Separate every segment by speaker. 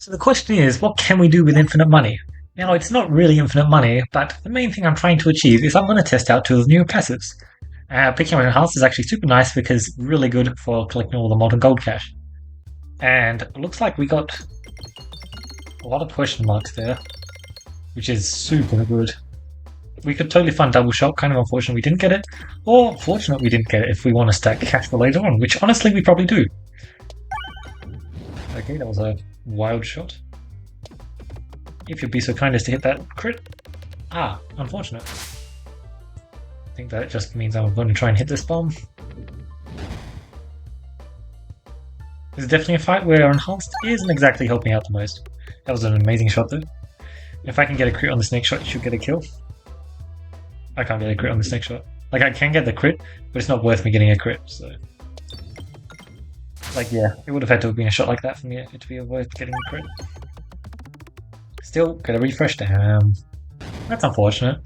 Speaker 1: So the question is, what can we do with infinite money? Now, it's not really infinite money, but the main thing I'm trying to achieve is I'm going to test out two of the new passives. Picking up a house is actually super nice because really good for collecting all the molten gold cash. And it looks like we got a lot of question marks there, which is super good. We could totally fund double shot, kind of unfortunate we didn't get it, or fortunate we didn't get it if we want to stack cash for later on, which honestly we probably do. Okay, that was a wild shot. If you'd be so kind as to hit that crit. Ah, unfortunate. I think that just means I'm going to try and hit this bomb. This is definitely a fight where enhanced isn't exactly helping out the most. That was an amazing shot though. If I can get a crit on this next shot, it should get a kill. I can't get a crit on this next shot. Like, I can get the crit, but it's not worth me getting a crit, so... Like, yeah, it would have had to have been a shot like that for me to be worth getting a crit. Still, get a refresh, damn. That's unfortunate.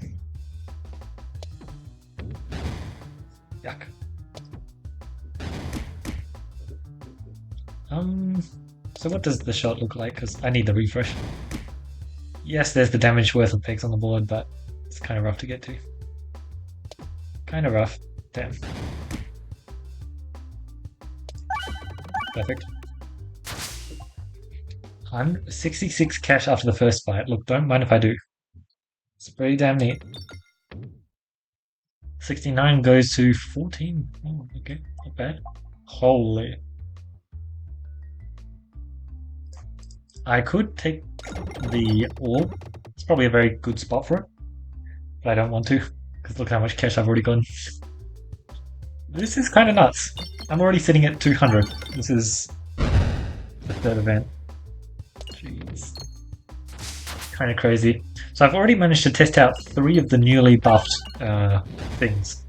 Speaker 1: Yuck. So what does the shot look like? Because I need the refresh. Yes, there's the damage worth of pegs on the board, but it's kind of rough to get to. Kind of rough. Damn. Perfect. I'm 66 cash after the first fight. Look, don't mind if I do. It's pretty damn neat. 69 goes to 14. Oh, okay, not bad. Holy. I could take the orb. It's probably a very good spot for it. But I don't want to, because look how much cash I've already gotten. This is kind of nuts. I'm already sitting at 200. This is the third event. Jeez. Kind of crazy. So I've already managed to test out 3 of the newly buffed things.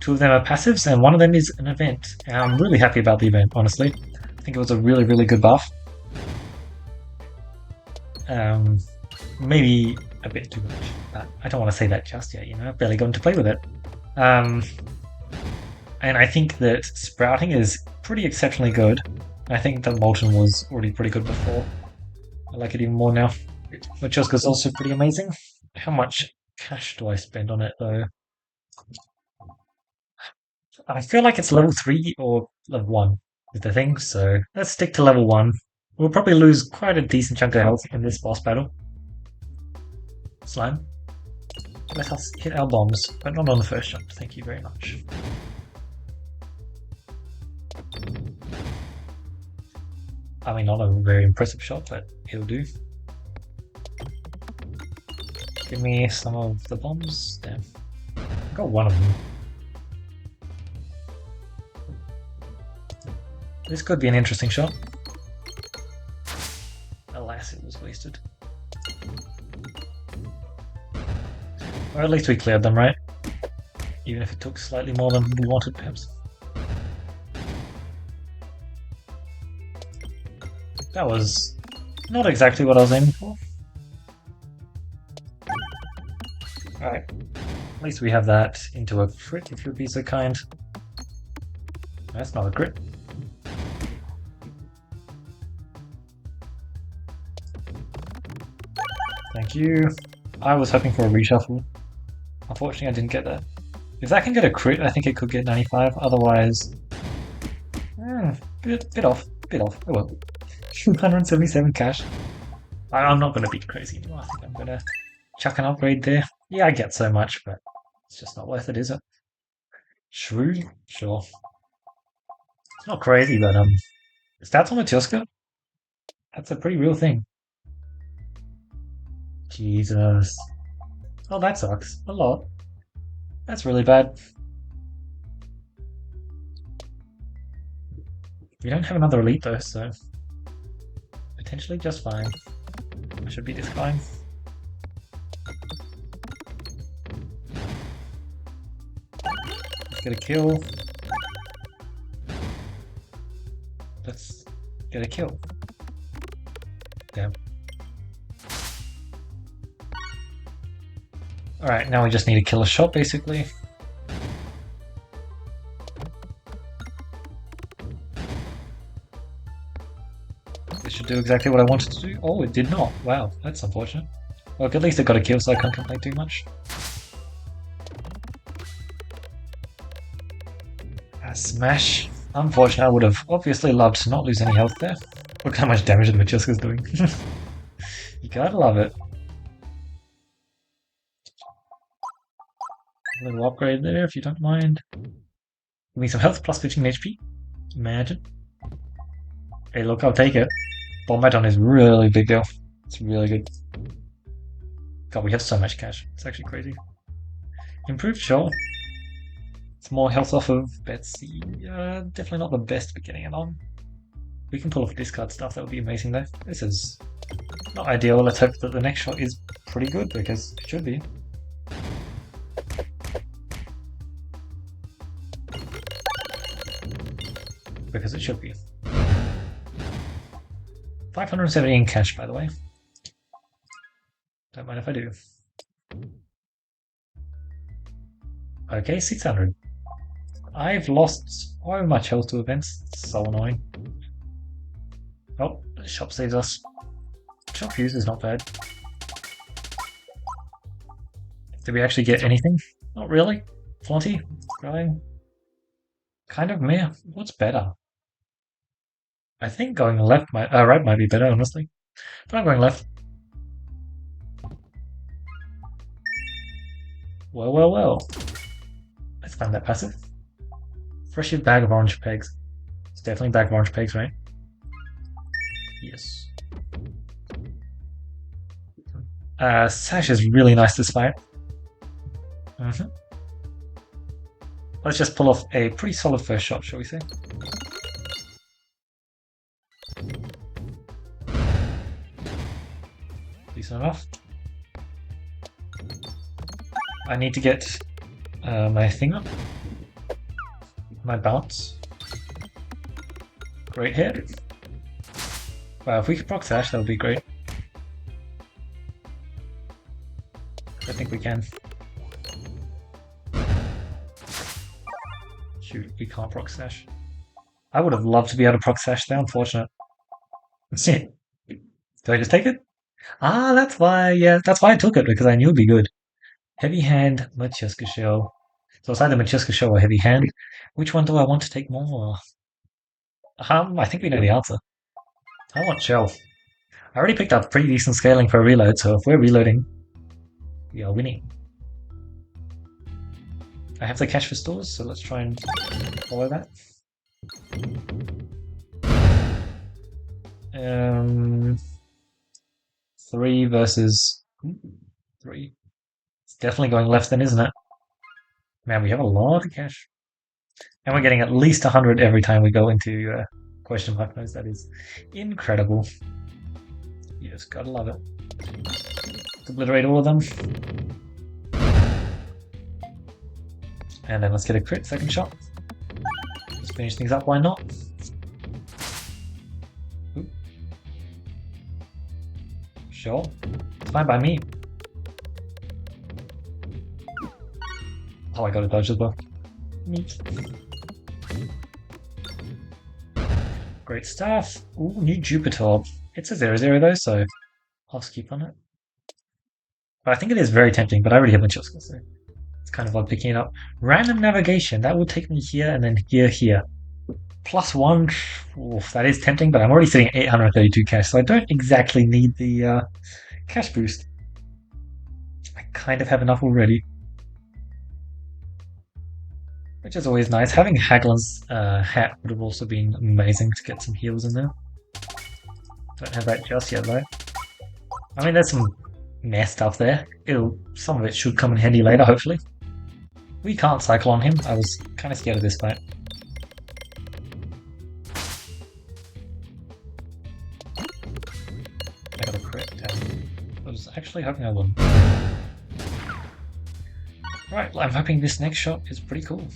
Speaker 1: 2 of them are passives, and one of them is an event. And I'm really happy about the event, honestly. I think it was a really, really good buff. Maybe a bit too much, but I don't want to say that just yet, you know, I've barely gotten to play with it. And I think that sprouting is pretty exceptionally good. I think that molten was already pretty good before. I like it even more now. Machoska is also pretty amazing. How much cash do I spend on it though? I feel like it's level 3 or level 1 is the thing, so let's stick to level 1. We'll probably lose quite a decent chunk of health in this boss battle. Slime. Let us hit our bombs, but not on the first jump. Thank you very much. I mean, not a very impressive shot, but it'll do. Give me some of the bombs. Damn. I got one of them. This could be an interesting shot. Alas, it was wasted. Or at least we cleared them, right? Even if it took slightly more than we wanted, perhaps. That was not exactly what I was aiming for. Alright. At least we have that into a crit, if you'd be so kind. That's not a crit. Thank you. I was hoping for a reshuffle. Unfortunately, I didn't get that. If that can get a crit, I think it could get 95. Otherwise, bit off. Oh well. 277 cash. I'm not going to beat crazy anymore. I think I'm going to chuck an upgrade there. Yeah, I get so much, but it's just not worth it, is it? Shrew? Sure. It's not crazy, but stats on Machoska? That's a pretty real thing. Jesus. Oh, that sucks. A lot. That's really bad. We don't have another elite though, so potentially just fine. I should be this fine. Let's get a kill. Let's get a kill. Damn. Alright, now we just need to kill a shot, basically. do exactly what I wanted to do. Oh, it did not. Wow, that's unfortunate. Look, at least it got a kill, so I can't complain too much. A smash. Unfortunately, I would have obviously loved to not lose any health there. Look how much damage the Machiska's doing. You gotta love it. A little upgrade there, if you don't mind. Give me some health, plus 15 HP. Imagine. Hey, look, I'll take it. Bombaton is really big deal. It's really good. God, we have so much cash. It's actually crazy. Improved, sure. It's more health off of Betsy. Definitely not the best for getting it on. We can pull off discard stuff, that would be amazing though. This is not ideal. Let's hope that the next shot is pretty good, because it should be. Because it should be. 570 in cash, by the way. Don't mind if I do. Okay, 600. I've lost so much health to events. It's so annoying. Oh, the shop saves us. Shop use is not bad. Did we actually get anything? Not really. Plenty. Growing. Kind of meh. What's better? I think going left might, right might be better, honestly. But I'm going left. Well, well, well. Let's find that passive. Fresh bag of orange pegs. It's definitely a bag of orange pegs, right? Yes. Sash is really nice to fight. Let's just pull off a pretty solid first shot, shall we say? Decent enough. I need to get my thing up. My bounce. Great hit. Wow, if we could proc Sash, that would be great. I think we can. Shoot, we can't proc Sash. I would have loved to be able to proc Sash there, unfortunate. That's it. Do I just take it? Ah, that's why, yeah, that's why I took it, because I knew it'd be good. Heavy Hand, Machiska Shell. So it's either Machiska Shell or Heavy Hand. Which one do I want to take more? I think we know the answer. I want Shell. I already picked up pretty decent scaling for a reload, so if we're reloading, we are winning. I have the cash for stores, so let's try and follow that. 3 versus 3. It's definitely going left then, isn't it? Man, we have a lot of cash. And we're getting at least 100 every time we go into question mark modes. That is incredible. You just gotta love it. Obliterate all of them. And then let's get a crit second shot. Let's finish things up, why not? Ooh. Sure. It's fine by me. Oh, I got a dodge as well. Neat. Great stuff. Ooh, new Jupiter. It's a 0/0 though, so I'll skip on it. But I think it is very tempting, but I already have my Machiska, so it's kind of odd picking it up. Random navigation, that will take me here and then here. +1, oof, that is tempting, but I'm already sitting at 832 cash, so I don't exactly need the cash boost. I kind of have enough already. Which is always nice. Having Haglin's hat would have also been amazing to get some heals in there. Don't have that just yet though. I mean, there's some meh stuff there. Some of it should come in handy later, hopefully. We can't cycle on him. I was kind of scared of this fight. I got a crit. I was actually hoping I wouldn't. Right, I'm hoping this next shot is pretty cool.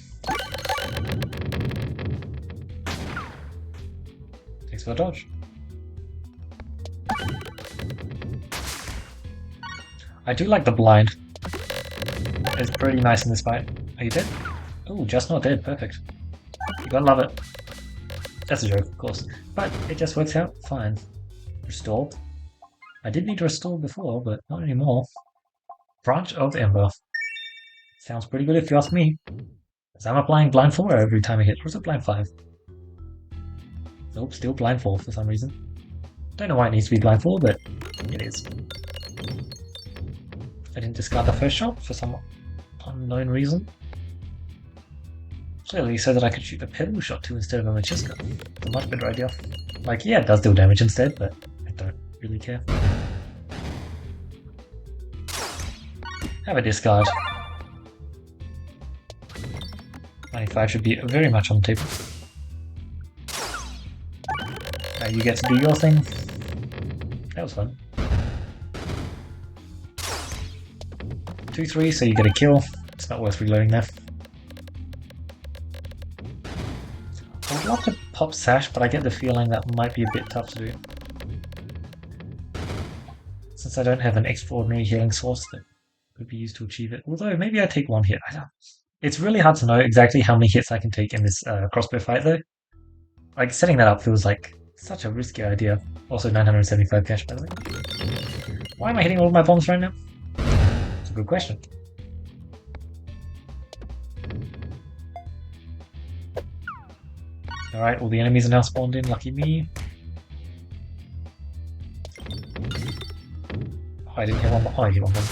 Speaker 1: Thanks for the dodge. I do like the blind. It's pretty nice in this fight. Are you dead? Oh, just not dead. Perfect. You gotta love it. That's a joke, of course. But it just works out fine. Restore. I did need to restore before, but not anymore. Branch of Ember. Sounds pretty good if you ask me. Because I'm applying blind 4 every time I hit. Or is it blind 5? Nope, still blind 4 for some reason. Don't know why it needs to be blind 4, but it is. I didn't discard the first shot for some unknown reason. Clearly so that I could shoot a pebble shot too instead of a Machiska. It's a much better idea. Like, yeah, it does deal damage instead, but I don't really care. Have a discard. 95 should be very much on the table. Now you get to do your thing. That was fun. 2-3, so you get a kill. It's not worth reloading there. I would love to pop Sash, but I get the feeling that might be a bit tough to do. Since I don't have an extraordinary healing source that could be used to achieve it. Although, maybe I take one hit. I don't. It's really hard to know exactly how many hits I can take in this crossbow fight, though. Like, setting that up feels like such a risky idea. Also, 975 cash, by the way. Why am I hitting all of my bombs right now? It's a good question. Alright, all the enemies are now spawned in, lucky me. Oh, I didn't hit one bomb. Oh, I hit one bomb.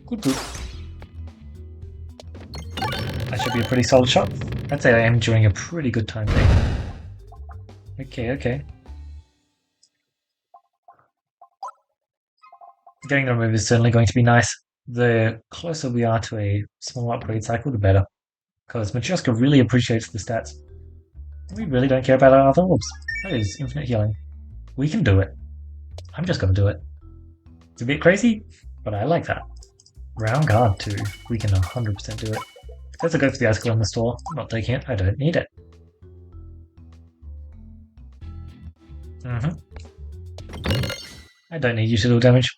Speaker 1: Good, good. That should be a pretty solid shot. I'd say I am during a pretty good time there. Okay, okay. Getting the remove is certainly going to be nice. The closer we are to a small upgrade cycle, the better. Because Matryoshka really appreciates the stats. We really don't care about our other orbs. That is infinite healing. We can do it. I'm just gonna do it. It's a bit crazy, but I like that. Round guard too. We can 100% do it. Let's go for the icicle in the store. I'm not taking it. I don't need it. I don't need you to do damage.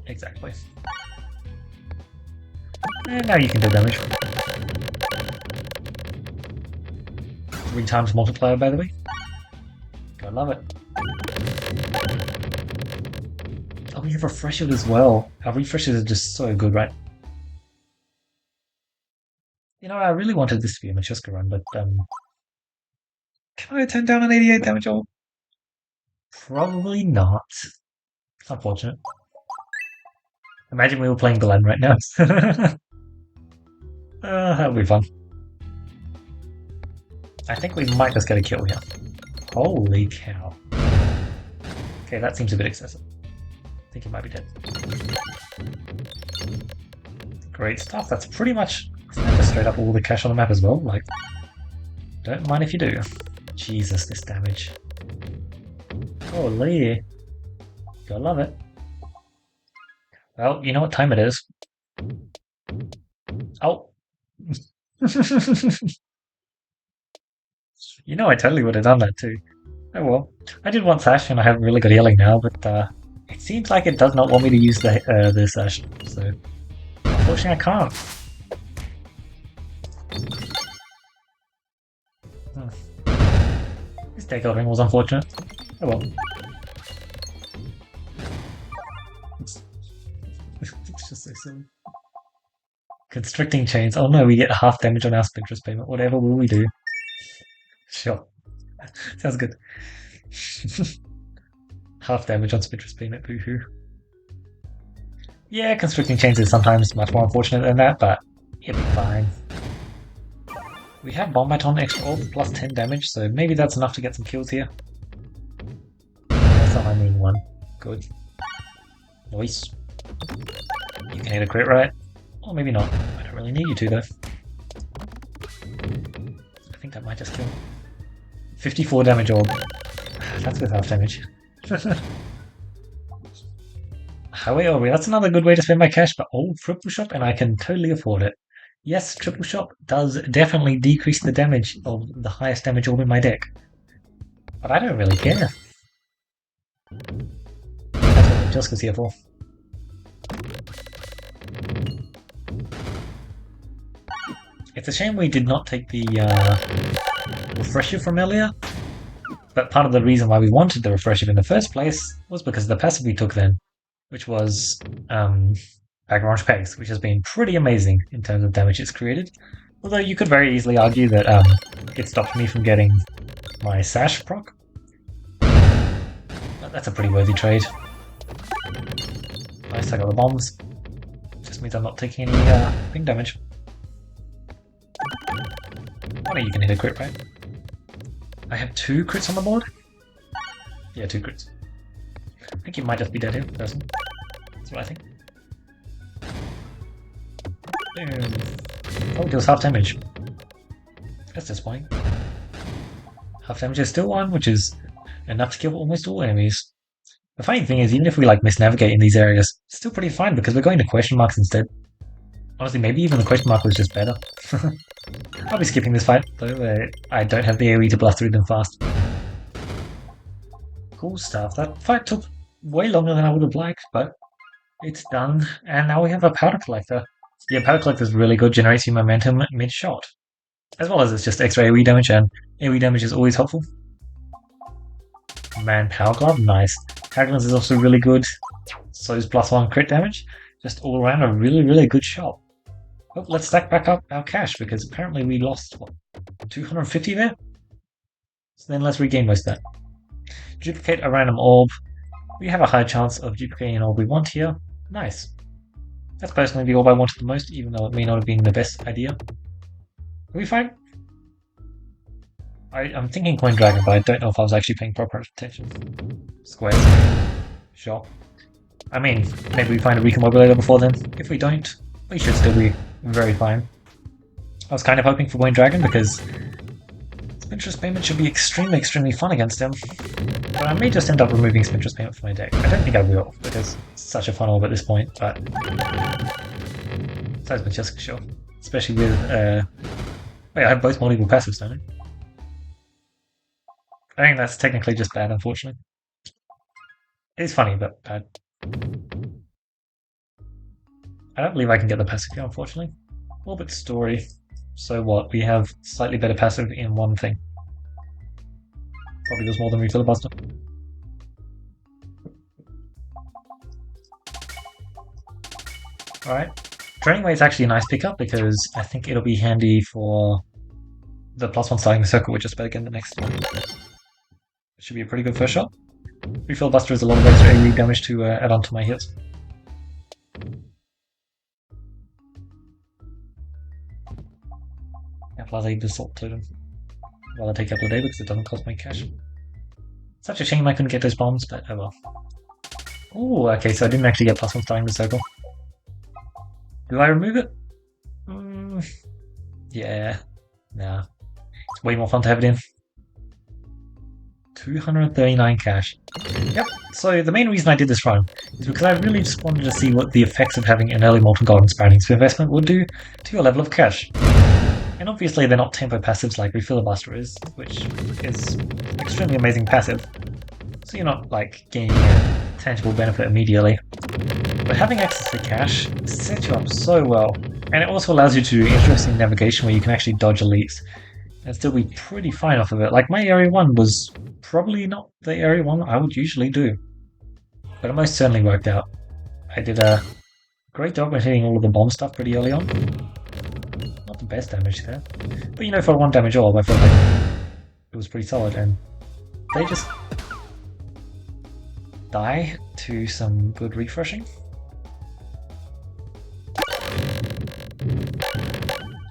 Speaker 1: Exactly. And now you can do damage. 3 times multiplier, by the way. I love it. Oh, we have refreshed as well. Our refreshes are just so good, right? You know, I really wanted this to be a Matryoshka run, but can I turn down an 88 damage orb? Probably not. It's unfortunate. Imagine we were playing Glen right now. That would be fun. I think we might just get a kill here. Holy cow. Okay, that seems a bit excessive. I think he might be dead. Great stuff. That's pretty much straight up all the cash on the map as well. Like, don't mind if you do. Jesus, this damage. Holy. Gotta love it. Well, you know what time it is. Oh. You know I totally would have done that too. Oh well. I did want Sash and I have really good healing now, but it seems like it does not want me to use the Sash, so unfortunately I can't. This deck ordering was unfortunate. Oh well. It's just so silly. Constricting chains. Oh no, we get half damage on our Spectrus payment. Whatever will we do? Sure. Sounds good. Half damage on Spectrus payment, boo-hoo. Yeah, constricting chains is sometimes much more unfortunate than that, but it'll be fine. We have Bombite on extra orb, plus 10 damage, so maybe that's enough to get some kills here. That's not my main one. Good. Nice. You can hit a crit, right? Or maybe not. I don't really need you to, though. I think that might just kill. 54 damage orb. That's with half damage. Highway Orb, that's another good way to spend my cash, but triple shot and I can totally afford it. Yes, triple shot does definitely decrease the damage of the highest damage orb in my deck. But I don't really care. That's what Jessica's here for. It's a shame we did not take the refresher from earlier, But part of the reason why we wanted the refresher in the first place was because of the passive we took then, which was Backroach Pegs, which has been pretty amazing in terms of damage it's created. Although you could very easily argue that it stopped me from getting my Sash proc. But that's a pretty worthy trade. Nice, I got the bombs. Just means I'm not taking any ping damage. Oh no, you can hit a crit, right? I have 2 crits on the board? Yeah, 2 crits. I think you might just be dead here, person. That's what I think. Boom. Oh, it deals half damage. That's disappointing. Half damage is still 1, which is enough to kill almost all enemies. The funny thing is, even if we like misnavigate in these areas, it's still pretty fine because we're going to question marks instead. Honestly, maybe even the question mark was just better. I'll be skipping this fight, though. I don't have the AoE to blast through them fast. Cool stuff. That fight took way longer than I would have liked, but it's done. And now we have a powder collector. Yeah, powder collector is really good, generating momentum mid-shot. As well as it's just extra AoE damage, and AoE damage is always helpful. Man, Power Glove, nice. Haglins is also really good. So is +1 crit damage. Just all around a really, really good shot. Oh, let's stack back up our cash because apparently we lost, what, 250 there? So then let's regain most of that. Duplicate a random orb. We have a high chance of duplicating an orb we want here. Nice. That's personally the orb I wanted the most, even though it may not have been the best idea. Are we fine? I'm thinking Coin Dragon, but I don't know if I was actually paying proper attention. Squares. Sure. I mean, maybe we find a Recombobulator before then. If we don't, we should still be very fine. I was kind of hoping for Coin Dragon because Spintress Payment should be extremely, extremely fun against him. But I may just end up removing Spintress Payment from my deck. I don't think I will, because it's such a fun orb at this point, but... Besides Majestic, sure. Especially with, Wait, I have both multiple passives, don't I? I think that's technically just bad, unfortunately. It's funny, but bad. I don't believe I can get the passive here, unfortunately. Orbit Story. So what? We have slightly better passive in one thing. Probably does more than Refill Buster. Alright. Draining Way is actually a nice pickup because I think it'll be handy for the +1 starting the circle, which is better again the next one. It should be a pretty good first shot. Refill Buster is a lot of extra AoE damage to add on to my hits. Yeah, plus I Assault Totem. Well, I take a couple of days because it doesn't cost my cash. Such a shame I couldn't get those bombs, but oh well. Oh, okay, so I didn't actually get +1 starting the circle. Do I remove it? Yeah. Nah. It's way more fun to have it in. 239 cash. Yep, so the main reason I did this run is because I really just wanted to see what the effects of having an early Molten Golden Sprouting investment would do to your level of cash. And obviously they're not tempo passives like Refiller Buster is, which is extremely amazing passive. So you're not like gaining a tangible benefit immediately. But having access to cash sets you up so well, and it also allows you to do interesting navigation where you can actually dodge elites and still be pretty fine off of it. Like my Area 1 was probably not the Area 1 I would usually do, but it most certainly worked out. I did a great job at hitting all of the bomb stuff pretty early on. Not the best damage there, but you know, for a 1 damage orb I felt like it was pretty solid, and they just die to some good refreshing.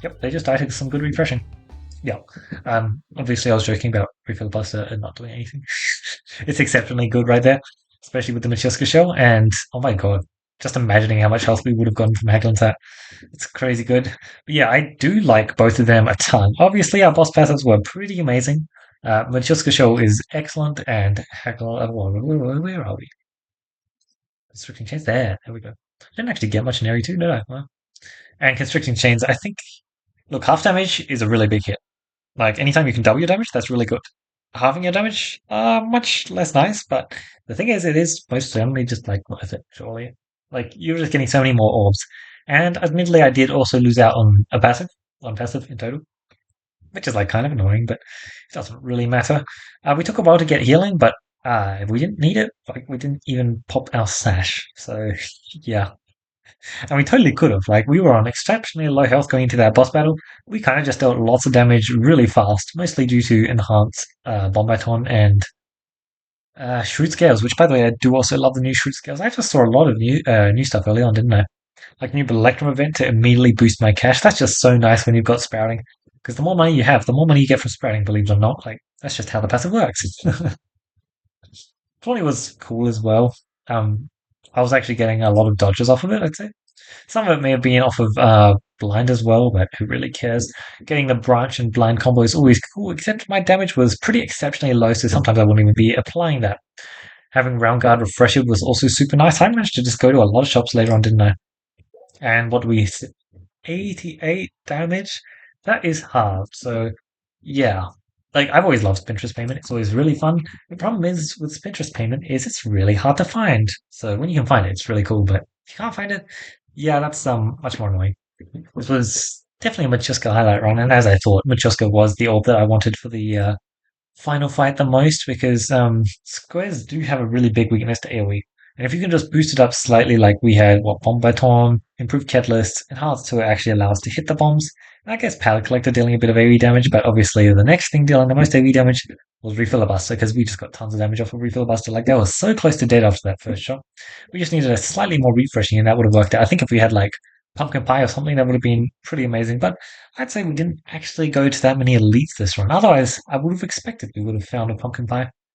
Speaker 1: Yep, they just died to some good refreshing. Yeah. Obviously I was joking about Refill Buster and not doing anything. It's exceptionally good right there, especially with the Machuska shell, and oh my god, just imagining how much health we would have gotten from Haglin's hat. It's crazy good. But yeah, I do like both of them a ton. Obviously our boss passives were pretty amazing. Machuska shell is excellent, and Hagel, where are we? Constricting Chains, there we go. I didn't actually get much in Area 2, did I? Well, and Constricting Chains, I think, look, half damage is a really big hit. Like, anytime you can double your damage, that's really good. Halving your damage, much less nice, but the thing is, it is most certainly just, like, worth it, surely. Like, you're just getting so many more orbs. And admittedly, I did also lose out on a passive, one passive in total. which is like kind of annoying, but it doesn't really matter. We took a while to get healing, but we didn't need it. Like we didn't even pop our sash, so yeah. And we totally could have. Like we were on exceptionally low health going into that boss battle. We kind of just dealt lots of damage really fast, mostly due to enhanced bomb baton and Shrewd Scales, which by the way, I do also love the new Shrewd Scales. I just saw a lot of new stuff early on, didn't I? Like new Electrum event to immediately boost my cash. That's just so nice when you've got sprouting. Because the more money you have, the more money you get from sprouting, believe it or not. Like that's just how the passive works. 20 was cool as well. Um I was actually getting a lot of dodges off of it, I'd say. Some of it may have been off of blind as well, but who really cares? Getting the branch and blind combo is always cool, except my damage was pretty exceptionally low, so sometimes I wouldn't even be applying that. Having Round Guard Refresher was also super nice. I managed to just go to a lot of shops later on, didn't I? And what do we 88 damage? That is hard. So, yeah. Like, I've always loved Spintress Payment. It's always really fun. The problem is with Spintress Payment is it's really hard to find. So when you can find it, it's really cool. But if you can't find it, yeah, that's much more annoying. This was definitely a Machuska highlight run, and as I thought, Machuska was the orb that I wanted for the final fight the most because squares do have a really big weakness to AoE. And if you can just boost it up slightly, like we had, what, Bomb Baton, improved Catalyst, enhanced to actually allow us to hit the bombs. And I guess Pallet Collector dealing a bit of AoE damage, but obviously the next thing dealing the most AoE damage was Refilibuster because we just got tons of damage off of Refilibuster. Like, that was so close to dead after that first shot. We just needed a slightly more refreshing, and that would have worked out. I think if we had, like, Pumpkin Pie or something, that would have been pretty amazing. But I'd say we didn't actually go to that many elites this run. Otherwise, I would have expected we would have found a pumpkin pie.